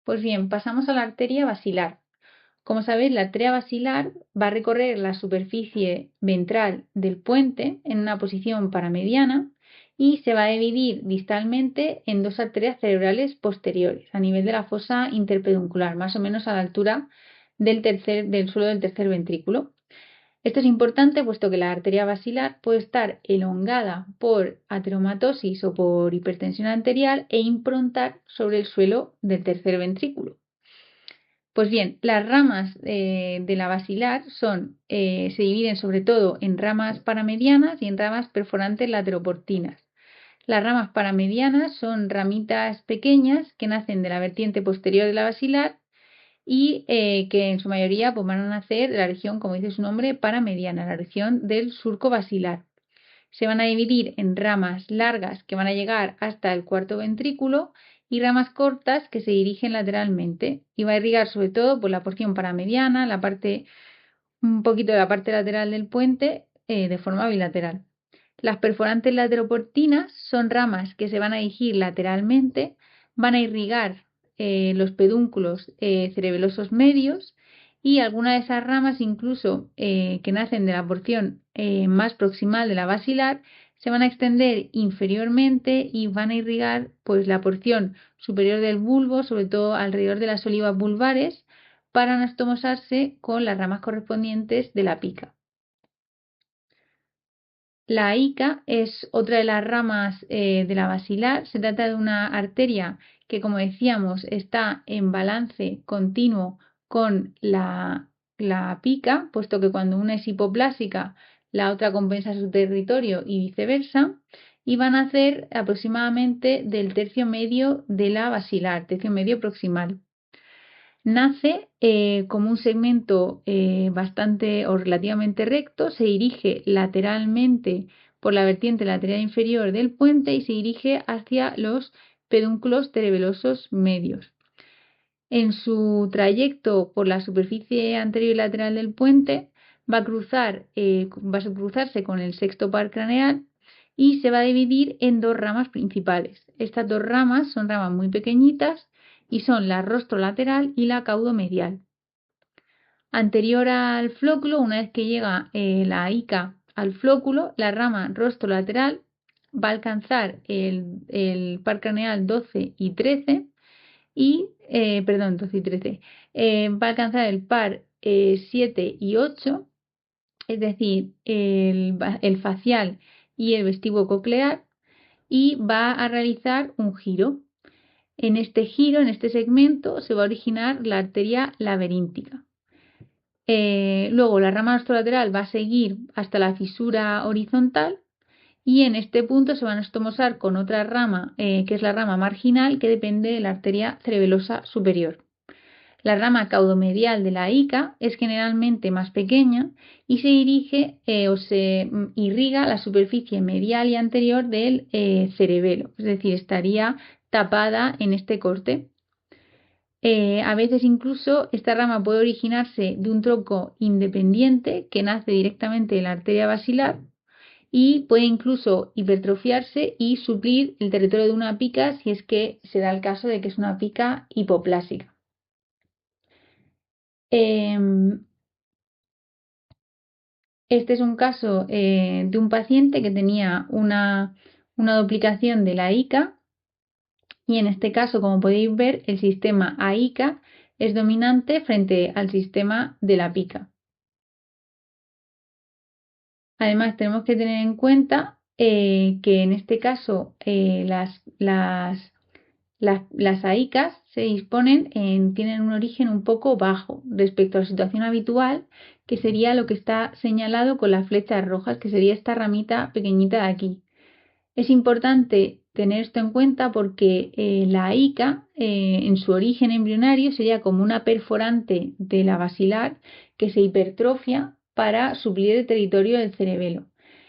Pues bien, pasamos a la arteria basilar. Como sabéis, la arteria basilar va a recorrer la superficie ventral del puente en una posición paramediana y se va a dividir distalmente en dos arterias cerebrales posteriores a nivel de la fosa interpeduncular, más o menos a la altura del suelo del tercer ventrículo. Esto es importante puesto que la arteria basilar puede estar elongada por ateromatosis o por hipertensión arterial e improntar sobre el suelo del tercer ventrículo. Pues bien, las ramas de la basilar se dividen sobre todo en ramas paramedianas y en ramas perforantes lateroportinas. Las ramas paramedianas son ramitas pequeñas que nacen de la vertiente posterior de la basilar y que en su mayoría pues, van a nacer de la región, como dice su nombre, paramediana, la región del surco basilar. Se van a dividir en ramas largas que van a llegar hasta el cuarto ventrículo y ramas cortas que se dirigen lateralmente y va a irrigar sobre todo por la porción paramediana, un poquito de la parte lateral del puente de forma bilateral. Las perforantes lateroportinas son ramas que se van a dirigir lateralmente, van a irrigar los pedúnculos cerebelosos medios y algunas de esas ramas, incluso que nacen de la porción más proximal de la basilar, se van a extender inferiormente y van a irrigar pues, la porción superior del bulbo, sobre todo alrededor de las olivas vulvares, para anastomosarse con las ramas correspondientes de la pica. La ica es otra de las ramas de la basilar. Se trata de una arteria que, como decíamos, está en balance continuo con la pica, puesto que cuando una es hipoplásica, la otra compensa su territorio y viceversa, y van a ser aproximadamente del tercio medio de la basilar, tercio medio proximal. Nace como un segmento bastante o relativamente recto, se dirige lateralmente por la vertiente lateral inferior del puente y se dirige hacia los pedúnculos cerebelosos medios. En su trayecto por la superficie anterior y lateral del puente va a cruzarse con el sexto par craneal y se va a dividir en dos ramas principales. Estas dos ramas son ramas muy pequeñitas y son la rostrolateral y la caudomedial. Anterior al flóculo, una vez que llega la ica al flóculo, la rama rostrolateral va a alcanzar el par craneal 12 y 13 12 y 13, va a alcanzar el par 7 y 8, es decir, el facial y el vestíbulo coclear, y va a realizar un giro. En este giro, en este segmento, se va a originar la arteria laberíntica. Luego la rama nostrolateral va a seguir hasta la fisura horizontal y en este punto se van a estomosar con otra rama, que es la rama marginal, que depende de la arteria cerebelosa superior. La rama caudomedial de la ica es generalmente más pequeña y se dirige o se irriga la superficie medial y anterior del cerebelo, es decir, estaría tapada en este corte. A veces incluso esta rama puede originarse de un tronco independiente que nace directamente de la arteria basilar y puede incluso hipertrofiarse y suplir el territorio de una pica si es que se da el caso de que es una pica hipoplásica. Este es un caso de un paciente que tenía una duplicación de la ica y en este caso, como podéis ver, el sistema AICA es dominante frente al sistema de la pica. Además, tenemos que tener en cuenta que en este caso las AICAs tienen un origen un poco bajo respecto a la situación habitual, que sería lo que está señalado con las flechas rojas, que sería esta ramita pequeñita de aquí. Es importante tener esto en cuenta porque la ica, en su origen embrionario, sería como una perforante de la basilar que se hipertrofia para suplir el territorio del cerebelo.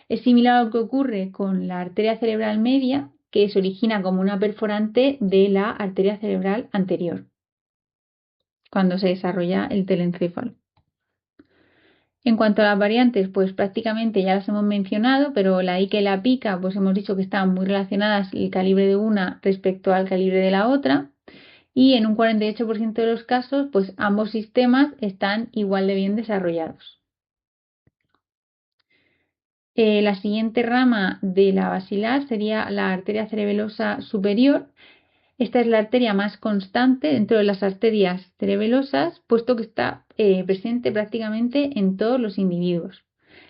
Es similar a lo que ocurre con la arteria cerebral media, que se origina como una perforante de la arteria cerebral anterior, cuando se desarrolla el telencéfalo. En cuanto a las variantes, pues prácticamente ya las hemos mencionado, pero la ica y la pica, pues hemos dicho que están muy relacionadas el calibre de una respecto al calibre de la otra. y en un 48% de los casos, pues ambos sistemas están igual de bien desarrollados. La siguiente rama de la basilar sería la arteria cerebelosa superior. Esta es la arteria más constante dentro de las arterias cerebelosas, puesto que está presente prácticamente en todos los individuos.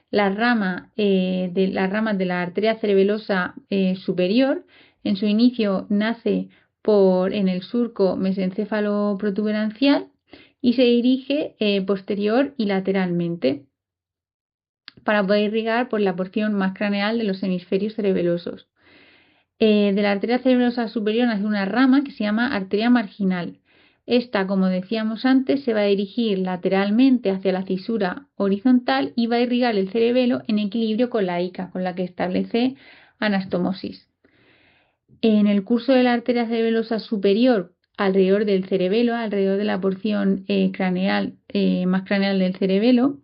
Las ramas de la arteria cerebelosa superior, en su inicio nace en el surco mesencéfalo protuberancial y se dirige posterior y lateralmente para poder irrigar por la porción más craneal de los hemisferios cerebelosos. De la arteria cerebrosa superior nace una rama que se llama arteria marginal. Esta, como decíamos antes, se va a dirigir lateralmente hacia la cisura horizontal y va a irrigar el cerebelo en equilibrio con la ICA, con la que establece anastomosis. En el curso de la arteria cerebelosa superior, alrededor del cerebelo, alrededor de la porción más craneal del cerebelo,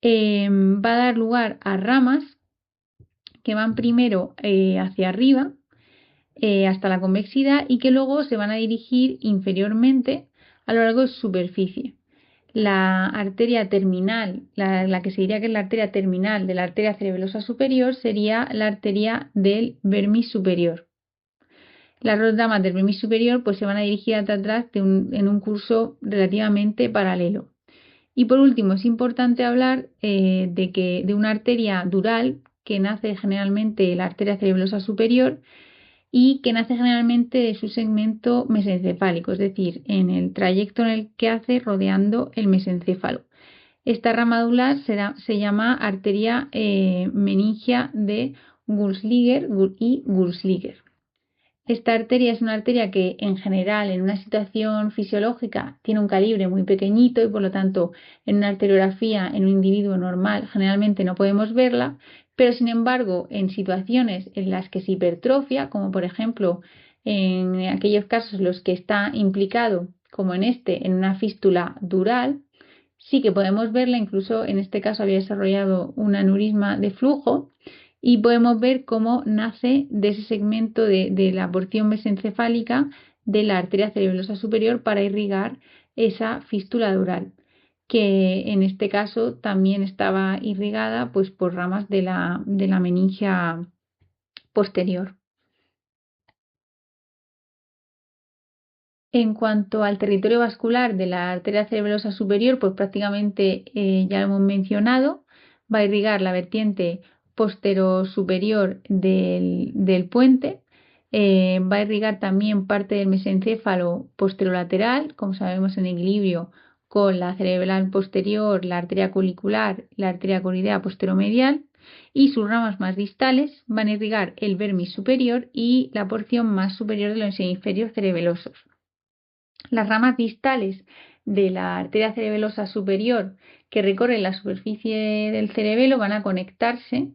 va a dar lugar a ramas que van primero hacia arriba hasta la convexidad y que luego se van a dirigir inferiormente a lo largo de su superficie. La arteria terminal, la que se diría que es la arteria terminal de la arteria cerebelosa superior, sería la arteria del vermis superior. Las dos ramas del vermis superior pues se van a dirigir hacia atrás en un curso relativamente paralelo. Y por último, es importante hablar de una arteria dural que nace generalmente la arteria cerebelosa superior y que nace generalmente de su segmento mesencefálico, es decir, en el trayecto en el que hace rodeando el mesencéfalo. Esta rama dural se llama arteria meningia de Gulsliger y Gulsliger. Esta arteria es una arteria que en general en una situación fisiológica tiene un calibre muy pequeñito y por lo tanto en una arteriografía en un individuo normal generalmente no podemos verla, pero sin embargo en situaciones en las que se hipertrofia, como por ejemplo en aquellos casos en los que está implicado, como en una fístula dural, sí que podemos verla, incluso en este caso había desarrollado un aneurisma de flujo y podemos ver cómo nace de ese segmento de la porción mesencefálica de la arteria cerebelosa superior para irrigar esa fístula dural, que en este caso también estaba irrigada pues, por ramas de la meningia posterior. En cuanto al territorio vascular de la arteria cerebelosa superior, pues prácticamente ya lo hemos mencionado, va a irrigar la vertiente posterosuperior del puente, va a irrigar también parte del mesencéfalo posterolateral, como sabemos en equilibrio con la cerebral posterior, la arteria colicular, la arteria coridea posteromedial, y sus ramas más distales van a irrigar el vermis superior y la porción más superior de los hemisferios cerebelosos. Las ramas distales de la arteria cerebelosa superior que recorren la superficie del cerebelo van a conectarse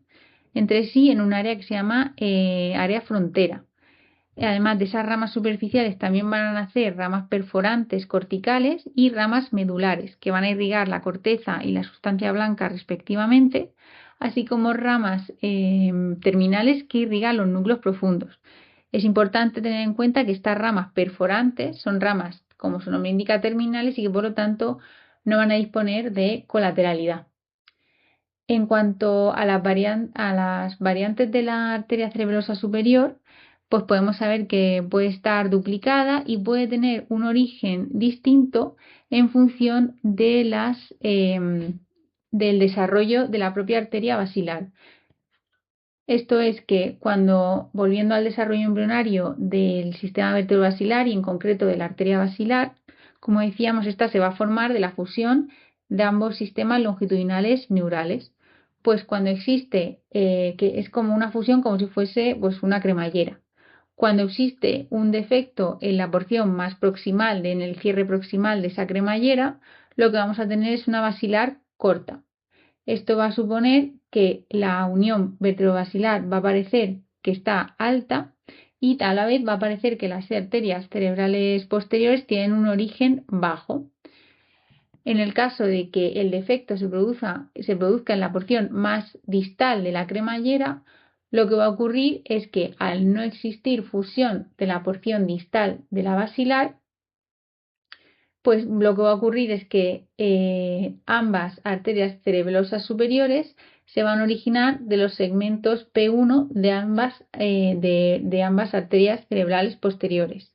entre sí en un área que se llama área frontera. Además de esas ramas superficiales también van a nacer ramas perforantes corticales y ramas medulares que van a irrigar la corteza y la sustancia blanca respectivamente, así como ramas terminales que irrigan los núcleos profundos. Es importante tener en cuenta que estas ramas perforantes son ramas, como su nombre indica, terminales y que por lo tanto no van a disponer de colateralidad. En cuanto a las variantes de la arteria cerebelosa superior, pues podemos saber que puede estar duplicada y puede tener un origen distinto en función del desarrollo de la propia arteria basilar. Esto es que volviendo al desarrollo embrionario del sistema vertebrobasilar y en concreto de la arteria basilar, como decíamos, esta se va a formar de la fusión de ambos sistemas longitudinales neurales. Pues cuando existe, que es como una fusión, como si fuese pues, una cremallera. Cuando existe un defecto en la porción más proximal, en el cierre proximal de esa cremallera, lo que vamos a tener es una basilar corta. Esto va a suponer que la unión vertebrobasilar va a parecer que está alta y a la vez va a parecer que las arterias cerebrales posteriores tienen un origen bajo. En el caso de que el defecto se produzca en la porción más distal de la cremallera, lo que va a ocurrir es que al no existir fusión de la porción distal de la basilar, pues lo que va a ocurrir es que ambas arterias cerebelosas superiores se van a originar de los segmentos P1 de ambas arterias cerebrales posteriores.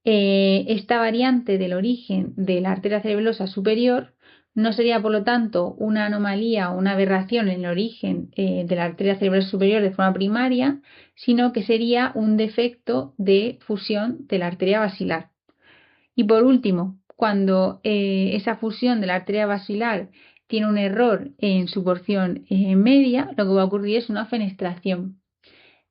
Esta variante del origen de la arteria cerebelosa superior no sería, por lo tanto, una anomalía o una aberración en el origen de la arteria cerebrosa superior de forma primaria, sino que sería un defecto de fusión de la arteria basilar. Y por último, cuando esa fusión de la arteria basilar tiene un error en su porción media, lo que va a ocurrir es una fenestración.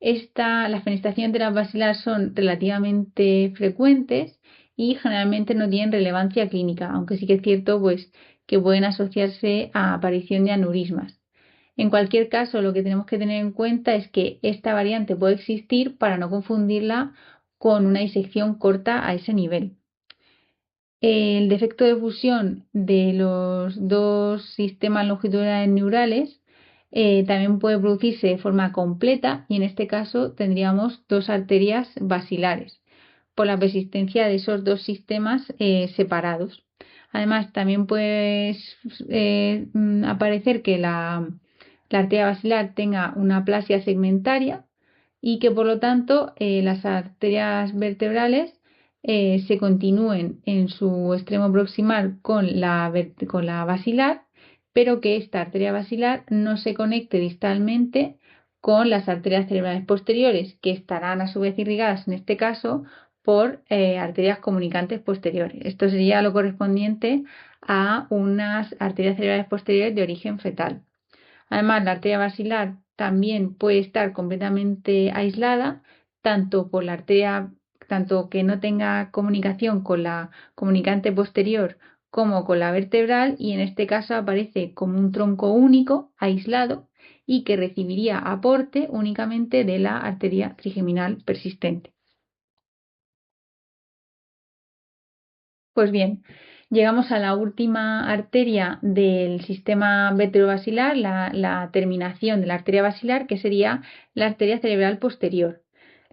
Las fenestraciones de la basilar son relativamente frecuentes y generalmente no tienen relevancia clínica, aunque sí que es cierto pues, que pueden asociarse a aparición de aneurismas. En cualquier caso, lo que tenemos que tener en cuenta es que esta variante puede existir para no confundirla con una disección corta a ese nivel. El defecto de fusión de los dos sistemas longitudinales neurales también puede producirse de forma completa y en este caso tendríamos dos arterias basilares por la persistencia de esos dos sistemas separados. Además, también puede aparecer que la arteria basilar tenga una aplasia segmentaria y que por lo tanto las arterias vertebrales se continúen en su extremo proximal con la basilar, pero que esta arteria basilar no se conecte distalmente con las arterias cerebrales posteriores, que estarán a su vez irrigadas en este caso por arterias comunicantes posteriores. Esto sería lo correspondiente a unas arterias cerebrales posteriores de origen fetal. Además, la arteria basilar también puede estar completamente aislada, tanto que no tenga comunicación con la comunicante posterior como con la vertebral, y en este caso aparece como un tronco único, aislado, y que recibiría aporte únicamente de la arteria trigeminal persistente. Pues bien, llegamos a la última arteria del sistema vertebrovasilar, la terminación de la arteria basilar, que sería la arteria cerebral posterior.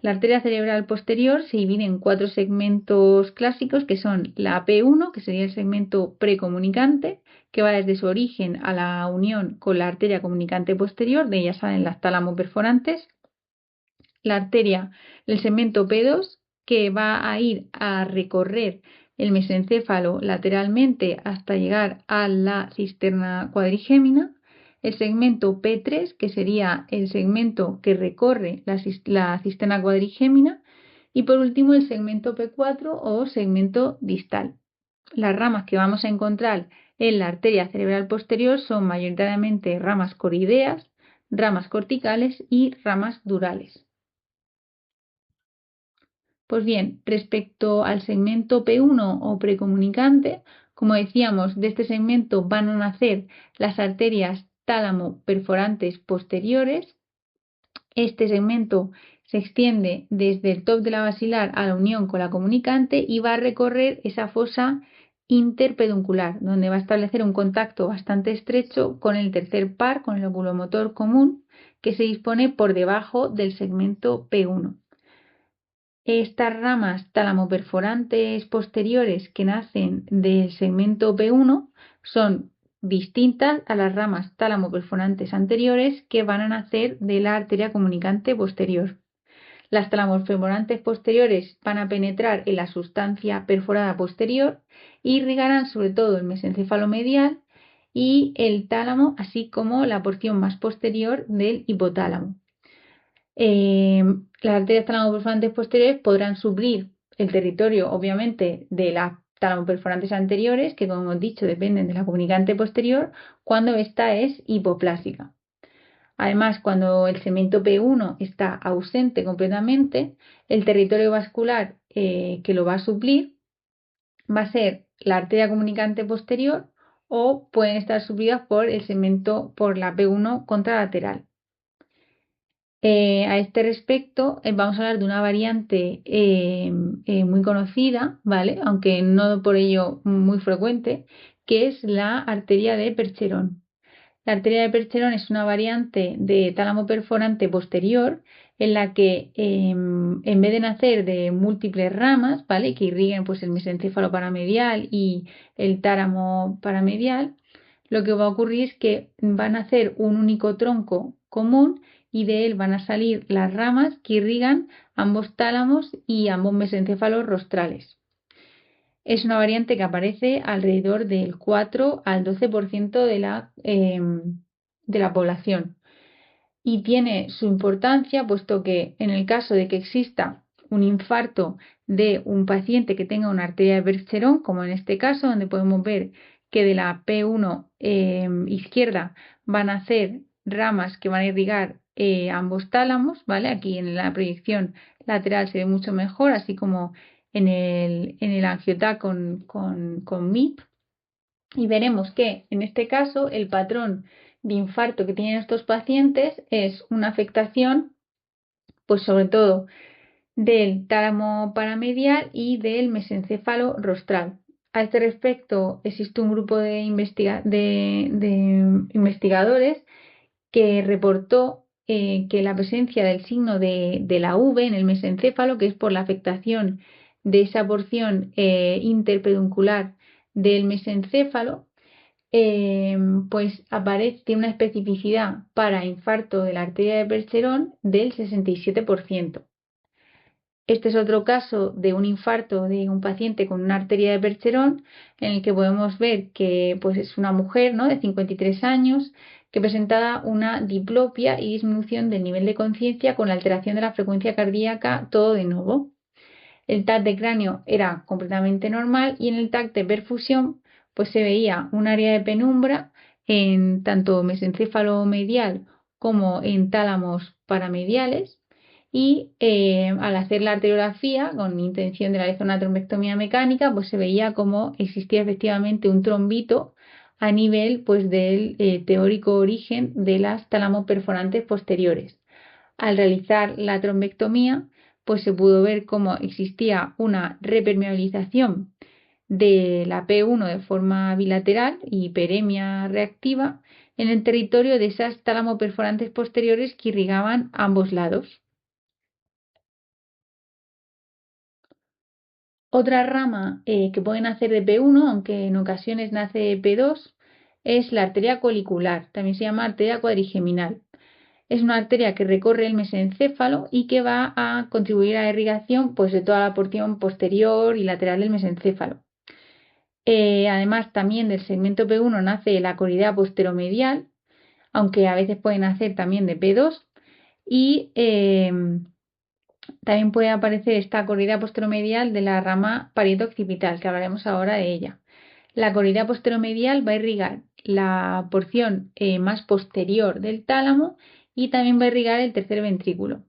La arteria cerebral posterior se divide en 4 segmentos clásicos, que son la P1, que sería el segmento precomunicante, que va desde su origen a la unión con la arteria comunicante posterior, de ella salen las tálamo perforantes. El segmento P2, que va a ir a recorrer el mesencéfalo lateralmente hasta llegar a la cisterna cuadrigémina. El segmento P3, que sería el segmento que recorre la cisterna cuadrigémina. Y por último, el segmento P4 o segmento distal. Las ramas que vamos a encontrar en la arteria cerebral posterior son mayoritariamente ramas corideas, ramas corticales y ramas durales. Pues bien, respecto al segmento P1 o precomunicante, como decíamos, de este segmento van a nacer las arterias tálamo perforantes posteriores. Este segmento se extiende desde el top de la basilar a la unión con la comunicante y va a recorrer esa fosa interpeduncular, donde va a establecer un contacto bastante estrecho con el tercer par, con el oculomotor común, que se dispone por debajo del segmento P1. Estas ramas tálamo-perforantes posteriores que nacen del segmento P1 son distintas a las ramas tálamo-perforantes anteriores que van a nacer de la arteria comunicante posterior. Las tálamo-perforantes posteriores van a penetrar en la sustancia perforada posterior y irrigarán sobre todo el mesencéfalo medial y el tálamo, así como la porción más posterior del hipotálamo. Las arterias tálamo-perforantes posteriores podrán suplir el territorio, obviamente, de las tálamo-perforantes anteriores, que como hemos dicho dependen de la comunicante posterior, cuando esta es hipoplásica. Además, cuando el segmento P1 está ausente completamente, el territorio vascular que lo va a suplir va a ser la arteria comunicante posterior o pueden estar suplidas por por la P1 contralateral. A este respecto, vamos a hablar de una variante muy conocida, ¿vale? Aunque no por ello muy frecuente, que es la arteria de Percherón. La arteria de Percherón es una variante de tálamo perforante posterior en la que en vez de nacer de múltiples ramas, ¿vale? Que irriguen pues el mesencéfalo paramedial y el tálamo paramedial, lo que va a ocurrir es que van a hacer un único tronco común y de él van a salir las ramas que irrigan ambos tálamos y ambos mesencéfalos rostrales. Es una variante que aparece alrededor del 4 al 12% de la población y tiene su importancia puesto que en el caso de que exista un infarto de un paciente que tenga una arteria de Percherón, como en este caso, donde podemos ver que de la P1 izquierda van a hacer ramas que van a irrigar ambos tálamos, ¿vale? Aquí en la proyección lateral se ve mucho mejor, así como en el angiotag con MIP. Y veremos que en este caso el patrón de infarto que tienen estos pacientes es una afectación, pues sobre todo del tálamo paramedial y del mesencéfalo rostral. A este respecto, existe un grupo de investigadores que reportó que la presencia del signo de la V en el mesencéfalo, que es por la afectación de esa porción interpeduncular del mesencéfalo, pues tiene una especificidad para infarto de la arteria de Percherón del 67%. Este es otro caso de un infarto de un paciente con una arteria de Percherón, en el que podemos ver que pues, es una mujer, ¿no?, de 53 años que presentaba una diplopia y disminución del nivel de conciencia con la alteración de la frecuencia cardíaca, todo de nuevo. El TAC de cráneo era completamente normal y en el TAC de perfusión pues se veía un área de penumbra en tanto mesencéfalo medial como en tálamos paramediales y al hacer la arteriografía con intención de realizar una trombectomía mecánica pues se veía como existía efectivamente un trombito a nivel pues del teórico origen de las talamoperforantes posteriores. Al realizar la trombectomía pues se pudo ver cómo existía una repermeabilización de la P1 de forma bilateral y hiperemia reactiva en el territorio de esas talamoperforantes posteriores que irrigaban ambos lados. Otra rama que puede nacer de P1, aunque en ocasiones nace de P2, es la arteria colicular, también se llama arteria cuadrigeminal. Es una arteria que recorre el mesencéfalo y que va a contribuir a la irrigación pues, de toda la porción posterior y lateral del mesencéfalo. Además, también del segmento P1 nace la coridea posteromedial, aunque a veces puede nacer también de P2, y también puede aparecer esta coridea posteromedial de la rama parieto-occipital, que hablaremos ahora de ella. La coridea posteromedial va a irrigar la porción más posterior del tálamo y también va a irrigar el tercer ventrículo.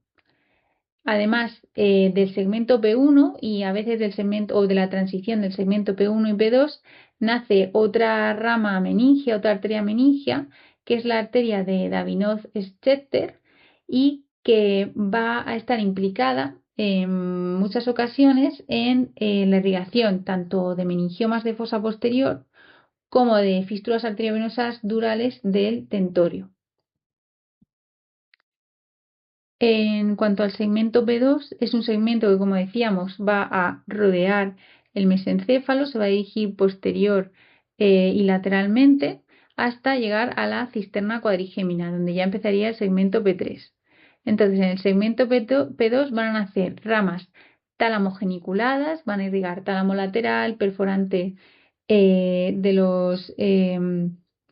Además del segmento P1 y a veces del segmento o de la transición del segmento P1 y P2 nace otra rama meningia, otra arteria meningia, que es la arteria de Davinoz-Schechter y que va a estar implicada en muchas ocasiones en la irrigación tanto de meningiomas de fosa posterior como de fístulas arteriovenosas durales del tentorio. En cuanto al segmento P2, es un segmento que, como decíamos, va a rodear el mesencéfalo, se va a dirigir posterior y lateralmente hasta llegar a la cisterna cuadrigémina, donde ya empezaría el segmento P3. Entonces, en el segmento P2 van a nacer ramas tálamo-geniculadas, van a irrigar tálamo lateral, perforante de los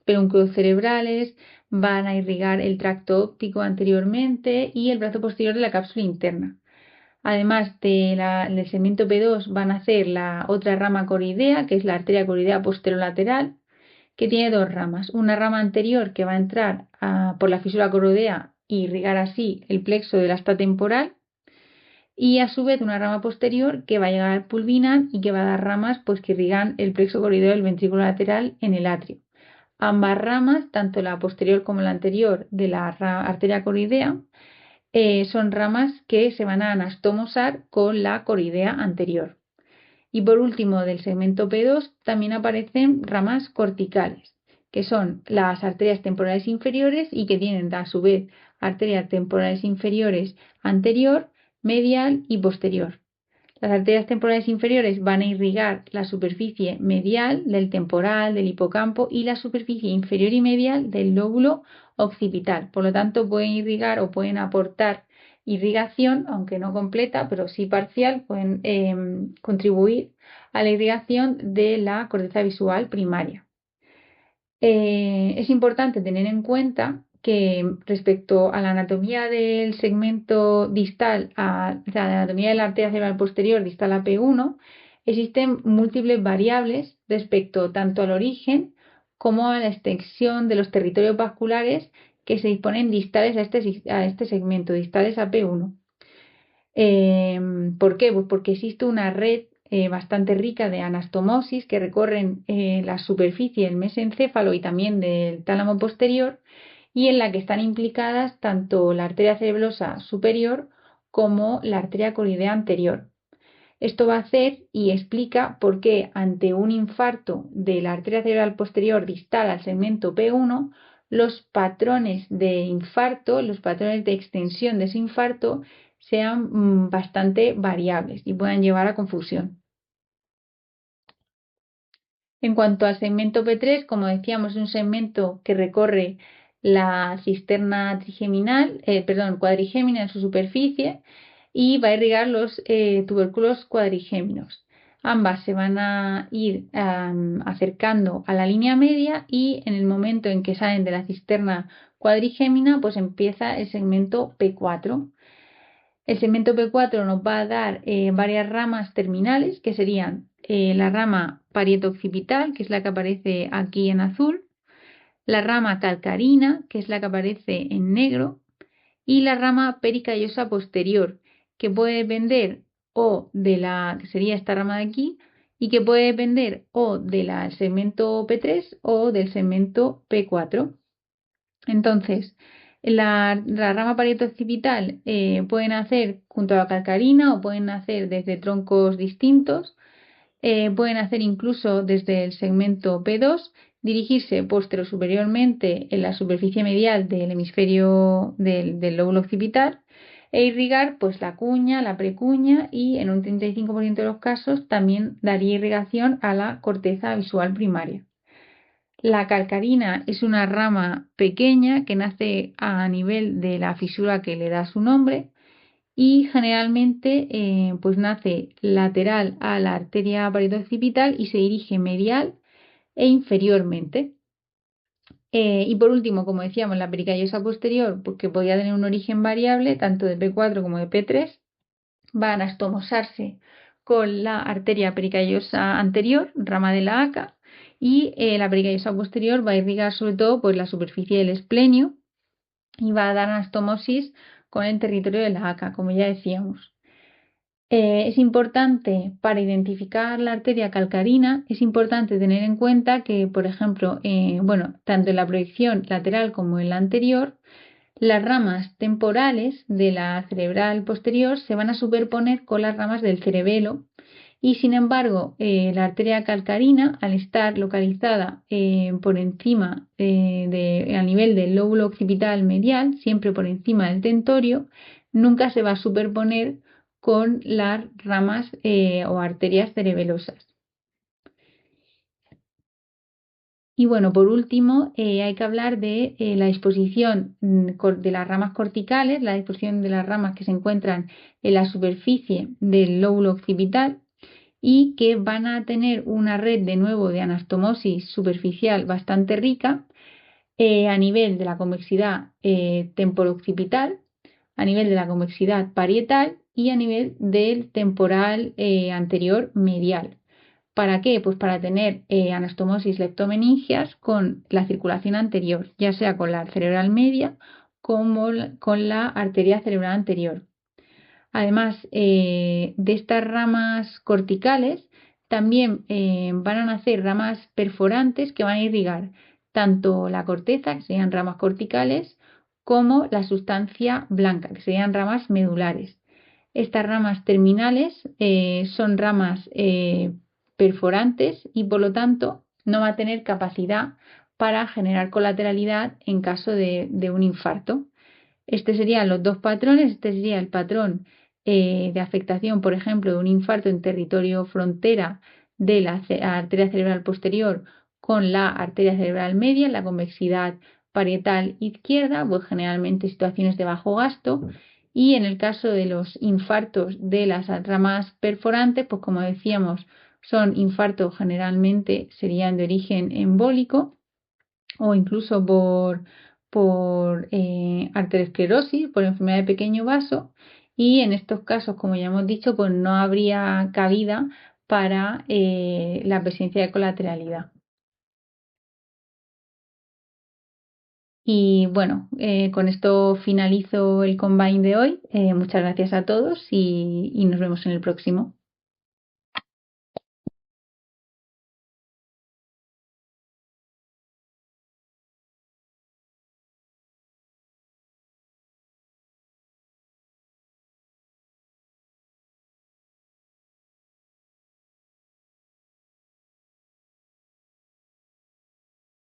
pedúnculos cerebrales, van a irrigar el tracto óptico anteriormente y el brazo posterior de la cápsula interna. Además del segmento P2 van a hacer la otra rama coridea, que es la arteria coridea posterolateral, que tiene dos ramas. Una rama anterior que va a entrar por la fisura corodea y irrigar así el plexo del asta temporal, y a su vez una rama posterior que va a llegar al pulvinar y que va a dar ramas pues, que irrigan el plexo coroideo del ventrículo lateral en el atrio. Ambas ramas, tanto la posterior como la anterior de la arteria coridea, son ramas que se van a anastomosar con la coridea anterior. Y por último, del segmento P2 también aparecen ramas corticales, que son las arterias temporales inferiores y que tienen a su vez arterias temporales inferiores anterior, medial y posterior. Las arterias temporales inferiores van a irrigar la superficie medial del temporal, del hipocampo y la superficie inferior y medial del lóbulo occipital. Por lo tanto, pueden irrigar o pueden aportar irrigación, aunque no completa, pero sí parcial, pueden contribuir a la irrigación de la corteza visual primaria. Es importante tener en cuenta que respecto a la anatomía del segmento distal, la anatomía de la arteria cerebral posterior distal a P1, existen múltiples variables respecto tanto al origen como a la extensión de los territorios vasculares que se disponen distales a este segmento, distales a P1. ¿Por qué? Pues porque existe una red bastante rica de anastomosis que recorren la superficie del mesencéfalo y también del tálamo posterior, y en la que están implicadas tanto la arteria cerebrosa superior como la arteria colidea anterior. Esto va a hacer y explica por qué ante un infarto de la arteria cerebral posterior distal al segmento P1, los patrones de infarto, los patrones de extensión de ese infarto sean bastante variables y puedan llevar a confusión. En cuanto al segmento P3, como decíamos, es un segmento que recorre la cisterna cuadrigémina en su superficie y va a irrigar los tubérculos cuadrigéminos. Ambas se van a ir acercando a la línea media y en el momento en que salen de la cisterna cuadrigémina, pues empieza el segmento P4. El segmento P4 nos va a dar varias ramas terminales, que serían la rama parieto-occipital, que es la que aparece aquí en azul, la rama calcarina, que es la que aparece en negro, y la rama pericallosa posterior, que puede depender o de que sería esta rama de aquí, y que puede depender o del segmento P3 o del segmento P4. Entonces, la rama parieto-occipital puede nacer junto a la calcarina o pueden nacer desde troncos distintos, pueden nacer incluso desde el segmento P2, dirigirse posterior-superiormente en la superficie medial del hemisferio del lóbulo occipital e irrigar pues la cuña, la precuña y en un 35% de los casos también daría irrigación a la corteza visual primaria. La calcarina es una rama pequeña que nace a nivel de la fisura que le da su nombre y generalmente pues nace lateral a la arteria parieto-occipital y se dirige medial e inferiormente. Y por último, como decíamos, la pericallosa posterior, porque podría tener un origen variable tanto de P4 como de P3, va a anastomosarse con la arteria pericallosa anterior, rama de la ACA, y la pericallosa posterior va a irrigar sobre todo pues, la superficie del esplenio y va a dar anastomosis con el territorio de la ACA, como ya decíamos. Es importante para identificar la arteria calcarina, es importante tener en cuenta que, por ejemplo, tanto en la proyección lateral como en la anterior, las ramas temporales de la cerebral posterior se van a superponer con las ramas del cerebelo y, sin embargo, la arteria calcarina, al estar localizada por encima a nivel del lóbulo occipital medial, siempre por encima del tentorio, nunca se va a superponer con las ramas o arterias cerebelosas. Y bueno, por último, hay que hablar de la disposición de las ramas corticales, la disposición de las ramas que se encuentran en la superficie del lóbulo occipital y que van a tener una red de nuevo de anastomosis superficial bastante rica a nivel de la convexidad temporooccipital, a nivel de la convexidad parietal y a nivel del temporal anterior medial. ¿Para qué? Pues para tener anastomosis leptomeningias con la circulación anterior, ya sea con la cerebral media como con la arteria cerebral anterior. Además de estas ramas corticales, también van a nacer ramas perforantes que van a irrigar tanto la corteza, que serían ramas corticales, como la sustancia blanca, que serían ramas medulares. Estas ramas terminales son ramas perforantes y por lo tanto no va a tener capacidad para generar colateralidad en caso de un infarto. Estos serían los dos patrones. Este sería el patrón de afectación, por ejemplo, de un infarto en territorio frontera de la arteria cerebral posterior con la arteria cerebral media, la convexidad parietal izquierda, pues generalmente situaciones de bajo gasto. Y en el caso de los infartos de las ramas perforantes, pues como decíamos, son infartos generalmente serían de origen embólico o incluso por arteriosclerosis, por enfermedad de pequeño vaso. Y en estos casos, como ya hemos dicho, pues no habría cabida para la presencia de colateralidad. Y bueno, con esto finalizo el Combine de hoy. Muchas gracias a todos y nos vemos en el próximo.